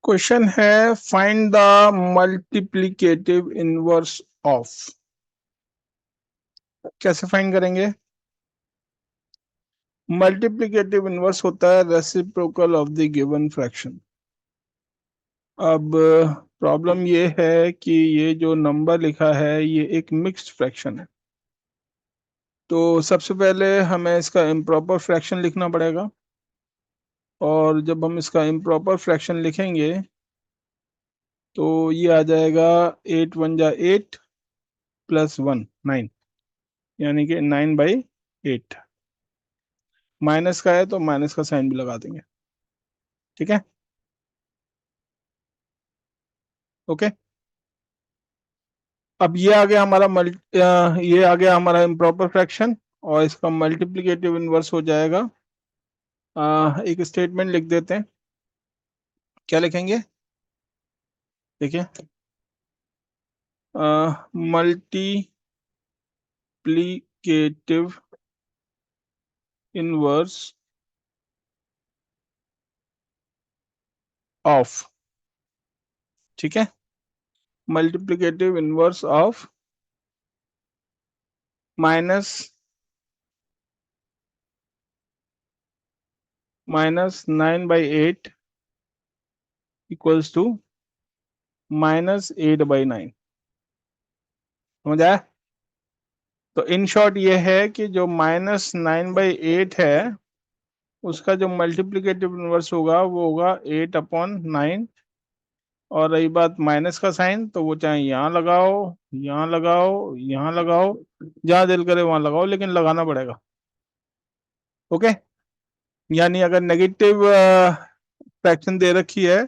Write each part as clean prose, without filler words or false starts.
Question है find the multiplicative inverse of. कैसे find करेंगे? मल्टीप्लिकेटिव इनवर्स होता है reciprocal of the given fraction. अब प्रॉब्लम ये है कि ये जो नंबर लिखा है ये एक मिक्स्ड फ्रैक्शन है, तो सबसे पहले हमें इसका इम्प्रॉपर फ्रैक्शन लिखना पड़ेगा। और जब हम इसका इम्प्रॉपर फ्रैक्शन लिखेंगे तो ये आ जाएगा 8 × 1 = 8 + 1 9, यानी कि 9/8। माइनस का है तो माइनस का साइन भी लगा देंगे। ठीक है, ओके। अब ये आ गया हमारा ये आ गया हमारा इम्प्रॉपर फ्रैक्शन, और इसका मल्टीप्लिकेटिव इनवर्स हो जाएगा। एक स्टेटमेंट लिख देते हैं। क्या लिखेंगे? देखिए, मल्टीप्लिकेटिव इनवर्स ऑफ, ठीक है, मल्टीप्लिकेटिव इनवर्स ऑफ -9/8 = -8/9। समझ आया? तो इन शॉर्ट ये है कि जो -9/8 है उसका जो मल्टीप्लिकेटिव इनवर्स होगा वो होगा 8/9। और रही बात माइनस का साइन, तो वो चाहे यहाँ लगाओ, यहाँ लगाओ, यहाँ लगाओ, जहां दिल करे वहां लगाओ, लेकिन लगाना पड़ेगा। ओके, यानी अगर नेगेटिव फ्रैक्शन दे रखी है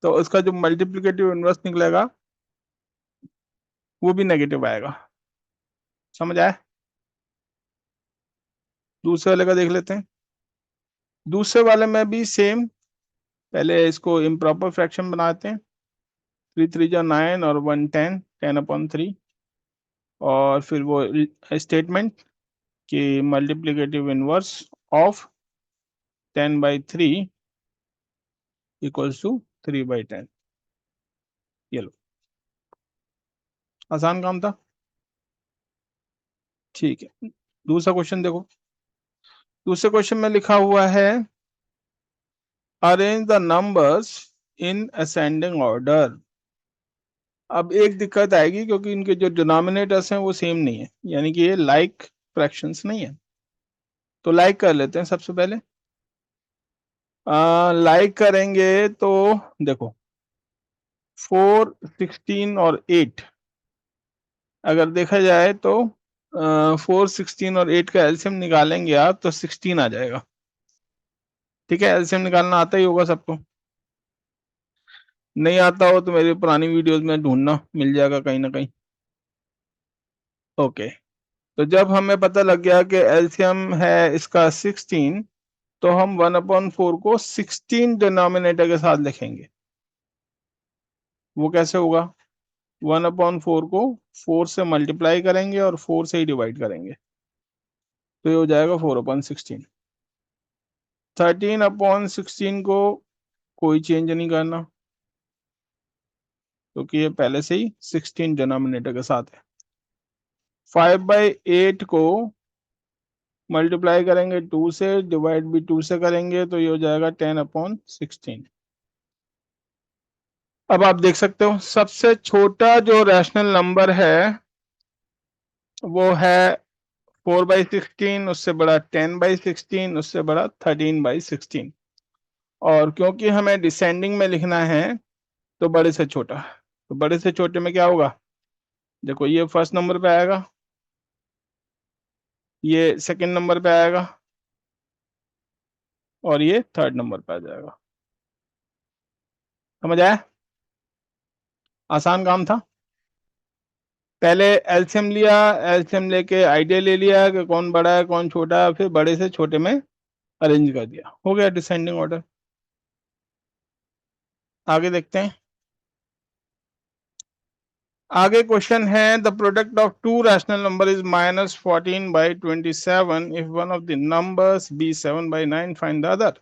तो उसका जो मल्टीप्लिकेटिव इनवर्स निकलेगा वो भी नेगेटिव आएगा। समझ आया? दूसरे वाले का देख लेते हैं। दूसरे वाले में भी सेम, पहले इसको इम्प्रॉपर फ्रैक्शन बनाते हैं। 3 × 3 = 9 और 1 10, 10/3। और फिर वो स्टेटमेंट कि मल्टीप्लिकेटिव इनवर्स ऑफ 10/3 = 3/10। ये लो, आसान काम था। ठीक है, दूसरा क्वेश्चन देखो। दूसरे क्वेश्चन में लिखा हुआ है arrange the numbers in ascending order. अब एक दिक्कत आएगी क्योंकि इनके जो डिनोमिनेटर्स हैं वो सेम नहीं है, यानी कि ये लाइक फ्रैक्शंस नहीं है। तो लाइक कर लेते हैं सबसे पहले। लाइक करेंगे तो देखो, 4, 16 और 8 अगर देखा जाए तो 4, 16 और 8 का एलसीएम निकालेंगे आप तो 16 आ जाएगा। ठीक है, एलसीएम निकालना आता ही होगा सबको। नहीं आता हो तो मेरी पुरानी वीडियोस में ढूंढना, मिल जाएगा कहीं ना कहीं। ओके, तो जब हमें पता लग गया कि एलसीएम है इसका 16, तो हम 1/4 को 16 डिनोमिनेटर के साथ लिखेंगे। वो कैसे होगा? 1/4 को 4 से मल्टीप्लाई करेंगे और 4 से ही डिवाइड करेंगे, तो ये हो जाएगा 4/16। 13/16 को कोई चेंज नहीं करना क्योंकि ये पहले से ही 16 डिनोमिनेटर के साथ है। 5/8 को मल्टीप्लाई करेंगे 2 से, डिवाइड भी 2 से करेंगे, तो ये हो जाएगा 10/16। अब आप देख सकते हो सबसे छोटा जो रैशनल नंबर है वो है 4/16, उससे बड़ा 10/16, उससे बड़ा 13/16। और क्योंकि हमें डिसेंडिंग में लिखना है तो बड़े से छोटा, तो बड़े से छोटे में क्या होगा? देखो, ये फर्स्ट नंबर पे आएगा, ये सेकंड नंबर पे आएगा, और ये थर्ड नंबर पे आ जाएगा। समझ आया? आसान काम था। पहले एलसीएम लिया, एलसीएम लेके आइडिया ले लिया कि कौन बड़ा है कौन छोटा है, फिर बड़े से छोटे में अरेंज कर दिया, हो गया डिसेंडिंग ऑर्डर। आगे देखते हैं। आगे क्वेश्चन है the product of two rational number is -14/27 if one of the numbers be 7/9, find the other.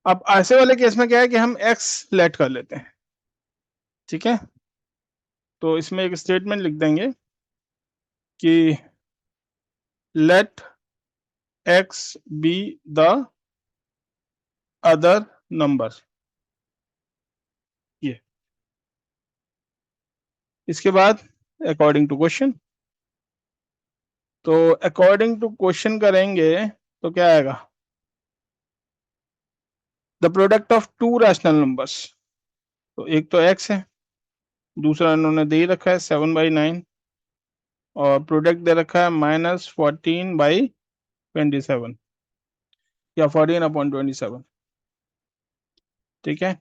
अब ऐसे वाले केस में क्या है कि हम x लेट कर लेते हैं, ठीक है। तो इसमें एक स्टेटमेंट लिख देंगे कि let x be the other number, ये। इसके बाद अकॉर्डिंग टू क्वेश्चन, तो अकॉर्डिंग टू क्वेश्चन करेंगे तो क्या आएगा, the product of two rational numbers, तो एक तो x है, दूसरा इन्होंने दे ही रखा है 7/9, और प्रोडक्ट दे रखा है -14/27 या 14/27, ठीक है।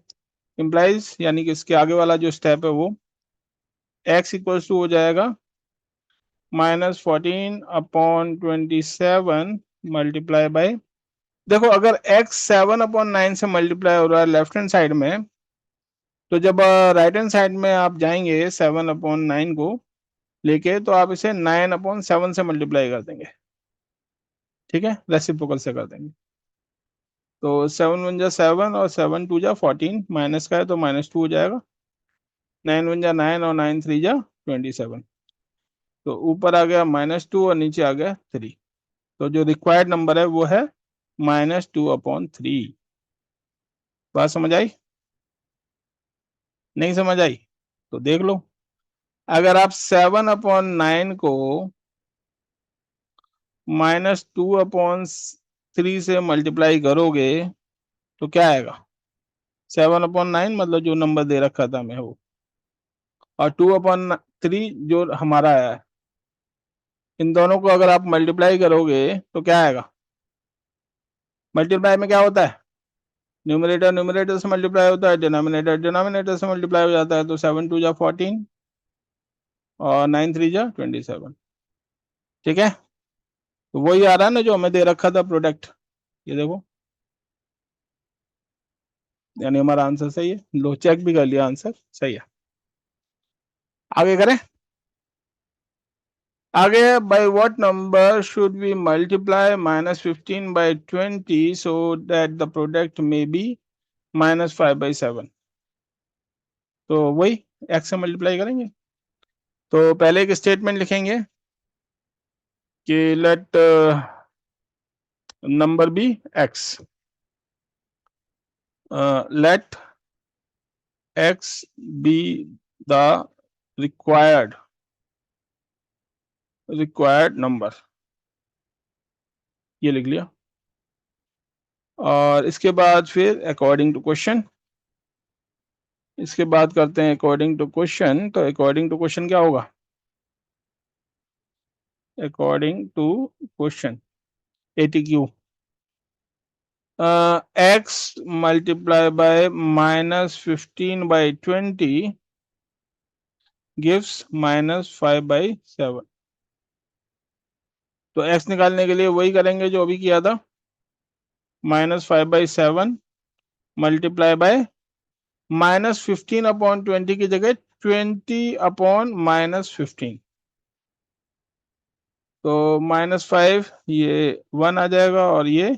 इम्प्लाइज यानी कि इसके आगे वाला जो स्टेप है वो x इक्वल्स टू हो जाएगा -14/27 मल्टीप्लाई बाय, देखो अगर x 7/9 से मल्टीप्लाई हो रहा है लेफ्ट हैंड साइड में, तो जब राइट हैंड साइड में आप जाएंगे 7/9 को लेके, तो आप इसे 9/7 से मल्टीप्लाई कर देंगे, ठीक है, रेसिप्रोकल से कर देंगे। तो 7 × 1 = 7 और 7 × 2 = 14, माइनस का है तो -2 हो जाएगा, 9 × 1 = 9 और 9 × 3 = 27, तो ऊपर आ गया -2 और नीचे आ गया 3, तो जो रिक्वायर्ड नंबर है वो है -2/3। बात समझ आई? नहीं समझ आई तो देख लो, अगर आप 7/9 को -2/3 से मल्टीप्लाई करोगे तो क्या आएगा, 7/9 मतलब जो नंबर दे रखा था हमें वो, और 2/3 जो हमारा आया है, इन दोनों को अगर आप मल्टीप्लाई करोगे तो क्या आएगा, मल्टीप्लाई में क्या होता है, न्यूमरेटर न्यूमरेटर से मल्टीप्लाई होता है, डिनोमिनेटर डिनोमिनेटर से मल्टीप्लाई हो जाता है, तो 7 × 2 = 14 और 9 × 3 = 27, ठीक है। तो वही आ रहा है ना जो हमें दे रखा था प्रोडक्ट, ये देखो, यानी हमारा आंसर सही है, लो चेक भी कर लिया, आंसर सही है। आगे करें, आगे by what number should we multiply -15/20 so that the product may be -5/7, तो वही x से मल्टीप्लाई करेंगे। तो पहले एक स्टेटमेंट लिखेंगे कि let number be x, let x be the required number, ये लिख लिया। और इसके बाद फिर अकॉर्डिंग टू क्वेश्चन, इसके बाद करते हैं अकॉर्डिंग टू क्वेश्चन, तो अकॉर्डिंग टू क्वेश्चन क्या होगा, according to question ATQ, x multiply by -15/20 gives -5/7, तो x निकालने के लिए वही करेंगे जो अभी किया था, -5/7 मल्टीप्लाई बाय -15/20 की जगह 20/-15, तो -5 ये 1 आ जाएगा और ये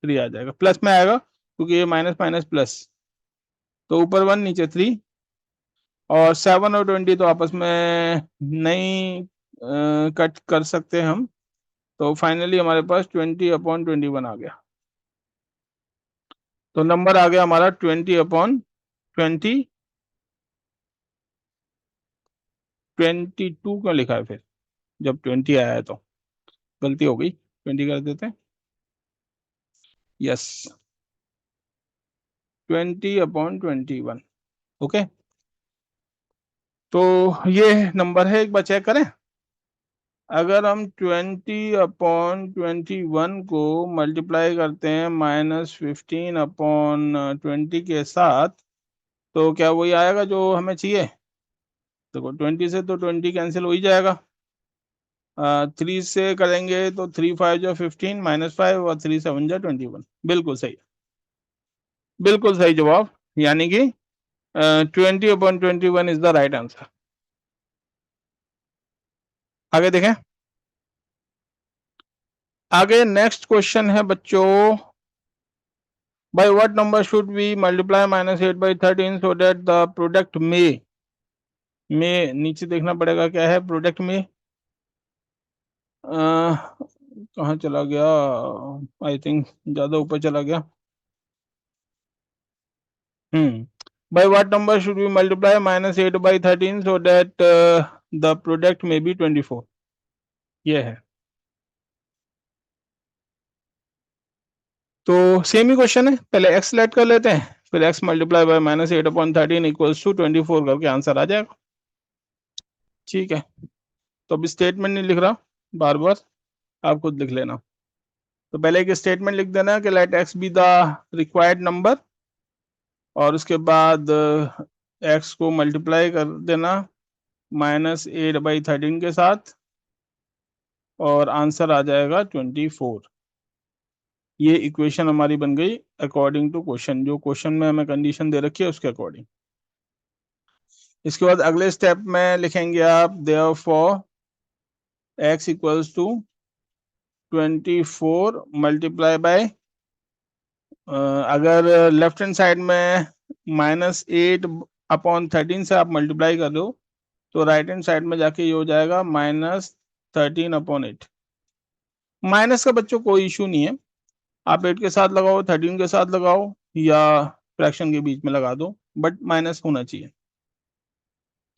3 आ जाएगा, प्लस में आएगा क्योंकि ये माइनस माइनस प्लस, तो ऊपर 1 नीचे 3, और 7 और 20 तो आपस में नहीं कट कर सकते हम, तो फाइनली हमारे पास 20/21 आ गया, तो नंबर आ गया हमारा 20/20, 22 क्यों लिखा है फिर, जब 20 आया है तो गलती हो गई, 20 कर देते हैं, यस 20/21, ओके। तो ये नंबर है, एक बार चेक करें, अगर हम 20/21 को मल्टीप्लाई करते हैं -15/20 के साथ, तो क्या वही आएगा जो हमें चाहिए, देखो 20 से तो 20 कैंसिल हो ही जाएगा, 3 से करेंगे तो 3 × 5 = 15, -5 और 3 × 7 = 21, बिल्कुल सही, बिल्कुल सही जवाब, यानी कि 20/21 इज द राइट आंसर। आगे देखें, आगे नेक्स्ट क्वेश्चन है बच्चों, by what number should we multiply -8/13 so that the product में नीचे देखना पड़ेगा क्या है प्रोडक्ट में कहाँ चला गया, आई थिंक ज्यादा ऊपर चला गया। by what number should we multiply -8/13 so that the product may be 24, ये है। तो सेम ही क्वेश्चन है, पहले x लेट कर लेते हैं, फिर x multiply by -8/13 equals to 24 करके आंसर आ जाएगा। ठीक है, तो अभी स्टेटमेंट नहीं लिख रहा, बार बार आप खुद लिख लेना। तो पहले एक स्टेटमेंट लिख देना कि let x be the required number, और उसके बाद x को मल्टीप्लाई कर देना -8/13 के साथ, और आंसर आ जाएगा 24। ये इक्वेशन हमारी बन गई अकॉर्डिंग टू क्वेश्चन, जो क्वेश्चन में हमें कंडीशन दे रखी है उसके अकॉर्डिंग। इसके बाद अगले स्टेप में लिखेंगे आप therefore x equals to 24 multiply by, अगर लेफ्ट हैंड साइड में -8/13 से आप मल्टीप्लाई कर दो तो राइट हैंड साइड में जाके ये हो जाएगा -13/8। माइनस का बच्चों कोई इशू नहीं है, आप 8 के साथ लगाओ, 13 के साथ लगाओ, या फ्रैक्शन के बीच में लगा दो, बट माइनस होना चाहिए।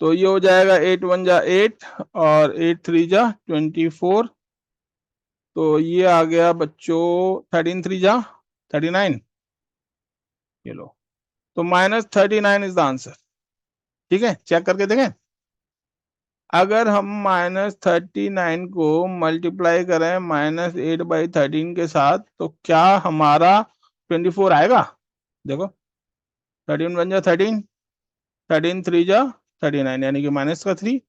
तो ये हो जाएगा 8 1 जा 8 और 8 3 जा 24। तो ये आ गया बच्चों 13 3 जा 39, ये लो। तो -39 इज द आंसर। ठीक है, चेक करके देखें। अगर हम -39 को मल्टीप्लाई करें -8/13 के साथ तो क्या हमारा 24 आएगा? देखो 13 1 जा 13, 13 3 जा 39, यानी कि -3,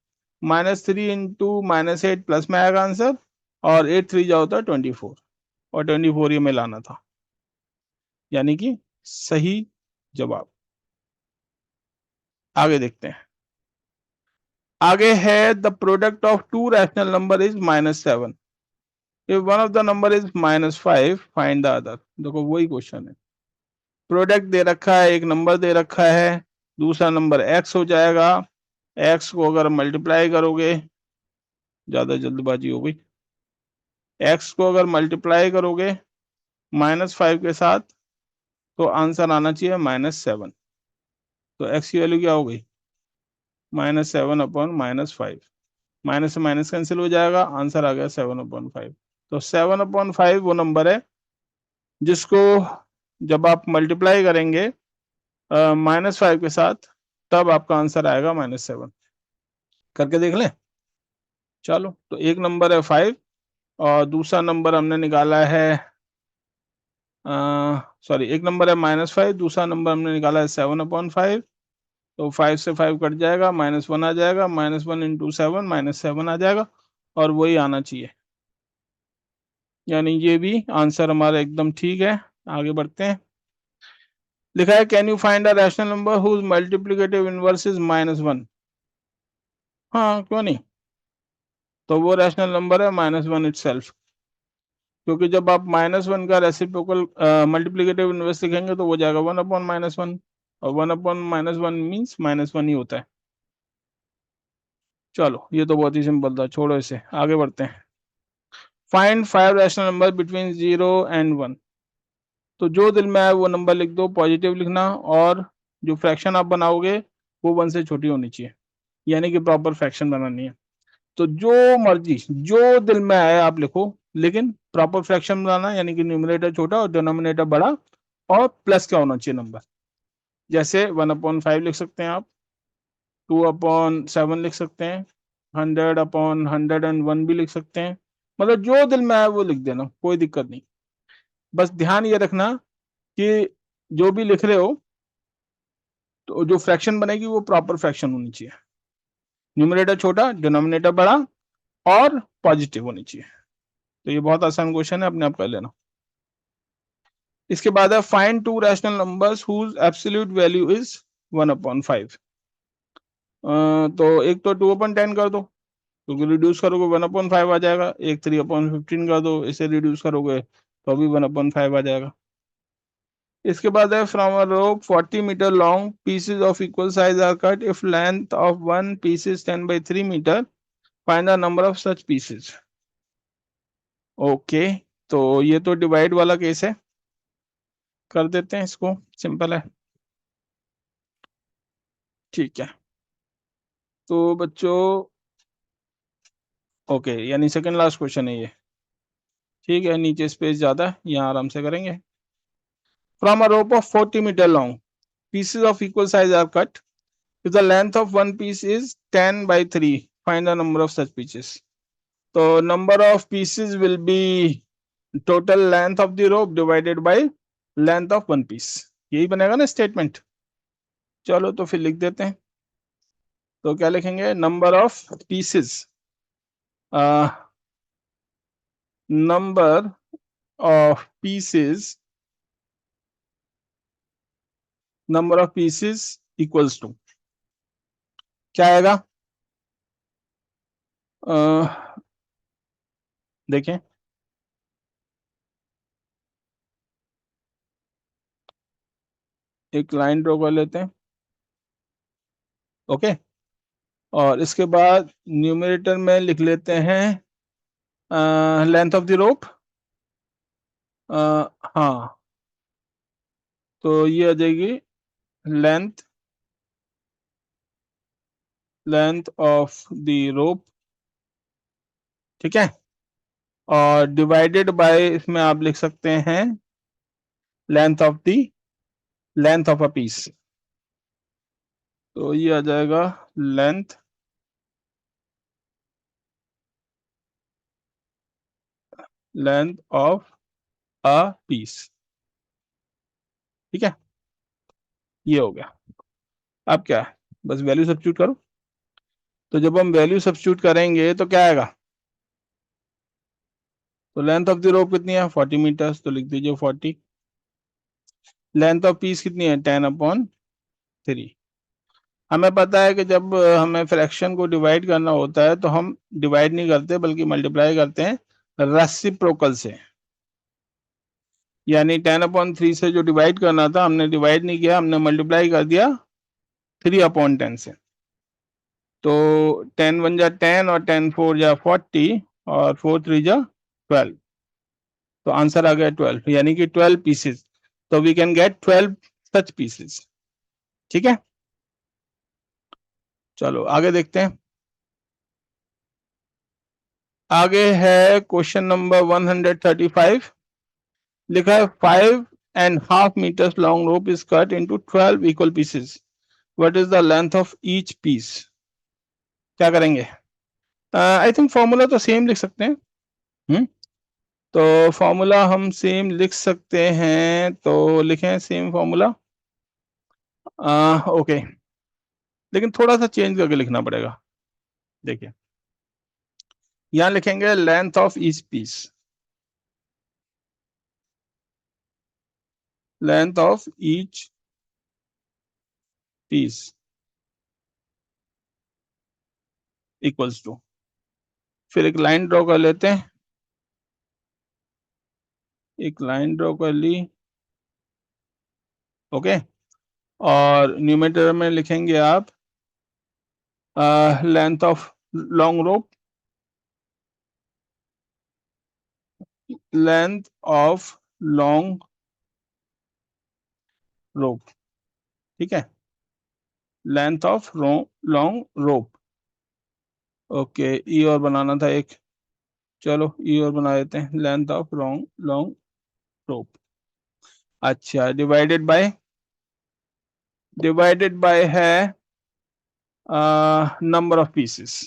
-3 इंटू -8 प्लस में आएगा आंसर, और 8 3 जा होता है 24, और 24 ये में लाना था, यानी कि सही जवाब। आगे देखते हैं। आगे है the product of two rational number is -7, if one of the number is -5 find the other. देखो वही क्वेश्चन है, प्रोडक्ट दे रखा है, एक नंबर दे रखा है, दूसरा नंबर x हो जाएगा। x को अगर मल्टीप्लाई करोगे, ज्यादा जल्दबाजी हो गई, x को अगर मल्टीप्लाई करोगे -5 के साथ तो आंसर आना चाहिए -7। तो x की वैल्यू क्या हो गई? -7/-5, माइनस से माइनस कैंसिल हो जाएगा, आंसर आ गया 7/5। तो 7/5 वो नंबर है जिसको जब आप मल्टीप्लाई करेंगे -5 के साथ तब आपका आंसर आएगा -7। करके देख लें। चलो, तो एक नंबर है 5 और दूसरा नंबर हमने निकाला है, सॉरी, एक नंबर है -5, दूसरा नंबर हमने निकाला है 7/5। तो 5 से 5 कट जाएगा, -1 आ जाएगा, -1 इंटू 7 -7 आ जाएगा, और वही आना चाहिए, यानी ये भी आंसर हमारा एकदम ठीक है। आगे बढ़ते हैं। लिखा है can you find a rational number whose multiplicative inverse is -1। हाँ, क्यों नहीं, तो वो रैशनल नंबर है -1 इटसेल्फ, क्योंकि जब आप -1 का रेसिप्रोकल मल्टीप्लिकेटिव इनवर्स लिखेंगे तो वो जाएगा 1/-1, और 1/-1 मीन्स -1 ही होता है। चलो, ये तो बहुत ही सिंपल था, छोड़ो इसे, आगे बढ़ते हैं। Find 5 rational number between 0 and 1। तो जो दिल में आए वो नंबर लिख दो, पॉजिटिव लिखना, और जो फ्रैक्शन आप बनाओगे वो 1 से छोटी होनी चाहिए, यानी कि प्रॉपर फ्रैक्शन बनानी है। तो जो मर्जी जो दिल में आए आप लिखो, लेकिन प्रॉपर फ्रैक्शन बनाना, यानी कि न्यूमरेटर छोटा और डिनोमिनेटर बड़ा, और प्लस क्या होना चाहिए नंबर। जैसे 1/5 लिख सकते हैं आप, 2/7 लिख सकते हैं, 100/101 भी लिख सकते हैं, मतलब जो दिल में आए वो लिख देना, कोई दिक्कत नहीं। बस ध्यान ये रखना कि जो भी लिख रहे हो तो जो फ्रैक्शन बनेगी वो प्रॉपर फ्रैक्शन होनी चाहिए, न्यूमरेटर छोटा, डिनोमिनेटर बड़ा, और पॉजिटिव होनी चाहिए। तो ये बहुत आसान क्वेश्चन है, अपने आप कर लेना। इसके बाद है find two rational numbers whose absolute value is 1/5। तो एक तो 2/10 कर दो, क्योंकि रिड्यूस करोगे 1/5 आ जाएगा। एक 3/15 कर दो, इसे रिड्यूस करोगे तो भी 1/5 आ जाएगा। इसके बाद है from a rope 40 metre long pieces of equal size are cut if length of one piece is 10/3 metre find the number of such pieces. Okay, तो ये तो डिवाइड वाला केस है, कर देते हैं इसको, सिंपल है। ठीक है, तो बच्चों ओके, यानी सेकंड लास्ट क्वेश्चन है ये। ठीक है, नीचे स्पेस ज्यादा है, यहाँ आराम से करेंगे। From a rope of 40 metre long pieces of equal size are cut if the length of one piece is 10/3 find the number of such pieces। तो number of pieces will be total length of the rope divided by length of one piece, यही बनेगा ना statement. चलो तो फिर लिख देते हैं, तो क्या लिखेंगे, number of pieces, number of pieces, number of pieces equals to क्या आएगा, देखें, एक लाइन ड्रॉ कर लेते हैं। ओके, और इसके बाद न्यूमरेटर में लिख लेते हैं लेंथ ऑफ द रोप। हाँ, तो ये आ जाएगी length, length of the rope. ठीक है, और डिवाइडेड बाय इसमें आप लिख सकते हैं length of the, length of a piece. तो ये आ जाएगा length, length of a piece. ठीक है, ये हो गया। अब क्या है, बस वैल्यू सब्स्टिट्यूट करो। तो जब हम वैल्यू सब्स्टिट्यूट करेंगे तो क्या आएगा, तो लेंथ ऑफ द रोप कितनी है 40 मीटर्स, तो लिख दीजिए 40। लेंथ ऑफ पीस कितनी है 10/3। हमें पता है कि जब हमें फ्रैक्शन को डिवाइड करना होता है तो हम डिवाइड नहीं करते बल्कि मल्टीप्लाई करते हैं रेसिप्रोकल से, यानी 10/3 से जो डिवाइड करना था हमने डिवाइड नहीं किया, हमने मल्टीप्लाई कर दिया 3/10 से। तो 10 1 जा 10 और 10 4 जा 40 और 4 3 जा 12, तो आंसर आ गया 12, यानी कि 12 पीसेस। तो we can get 12 such pieces. ठीक है, चलो आगे देखते हैं। आगे है क्वेश्चन नंबर 135। लिखा है 5.5 meters long rope is cut into 12 equal pieces, what is the length of each piece. क्या करेंगे, आई थिंक फॉर्मूला तो सेम लिख सकते हैं। हम्म, तो फॉर्मूला हम सेम लिख सकते हैं, तो लिखें सेम फॉर्मूला। ओके, लेकिन थोड़ा सा चेंज करके लिखना पड़ेगा। देखिए, यहां लिखेंगे length of each piece, length of each piece equals to, फिर एक लाइन ड्रॉ कर लेते हैं, एक लाइन ड्रॉ कर ली। ओके, और न्यूमरेटर में लिखेंगे आप length of long rope, length of long rope. ठीक है, length of long rope. Okay, ई और बनाना था एक, चलो ई और बना देते हैं, length of long long rope. अच्छा, डिवाइडेड बाय, डिवाइडेड बाय है नंबर ऑफ पीसेस,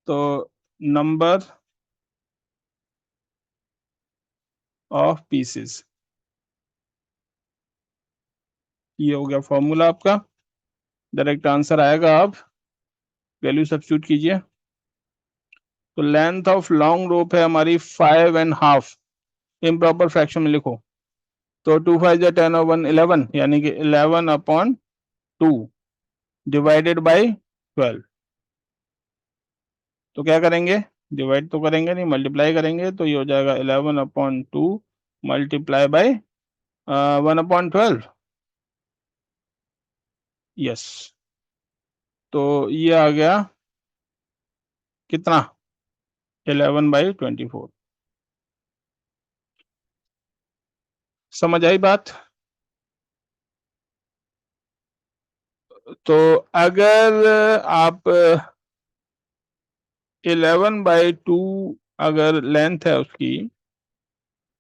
तो नंबर ऑफ पीसेस, ये हो गया फॉर्मूला आपका। डायरेक्ट आंसर आएगा, आप वैल्यू सब्स्टिट्यूट कीजिए। तो लेंथ ऑफ लॉन्ग रोप है हमारी 5.5, इम्प्रॉपर फ्रैक्शन में लिखो, तो 2 5 जा 10 और 1 11, यानी कि 11/2 डिवाइडेड बाई 12। तो क्या करेंगे, डिवाइड तो करेंगे नहीं, मल्टीप्लाई करेंगे, तो ये हो जाएगा 11/2 मल्टीप्लाई बाई 1/12। यस। तो ये आ गया कितना, 11/24। समझ आई बात? तो अगर आप 11/2 अगर लेंथ है उसकी,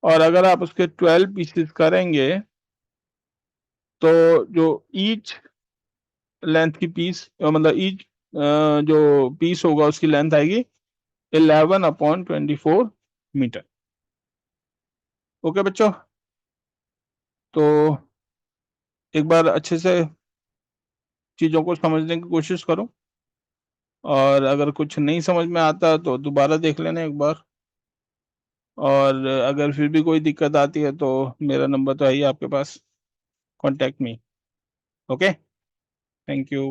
और अगर आप उसके 12 पीसेस करेंगे, तो जो ईच लेंथ की पीस मतलब ईच जो पीस होगा उसकी लेंथ आएगी 11/24 मीटर। ओके बच्चों, तो एक बार अच्छे से चीज़ों को समझने की कोशिश करो, और अगर कुछ नहीं समझ में आता तो दोबारा देख लेना एक बार। और अगर फिर भी कोई दिक्कत आती है तो मेरा नंबर तो है ही आपके पास, contact me. Okay, thank you.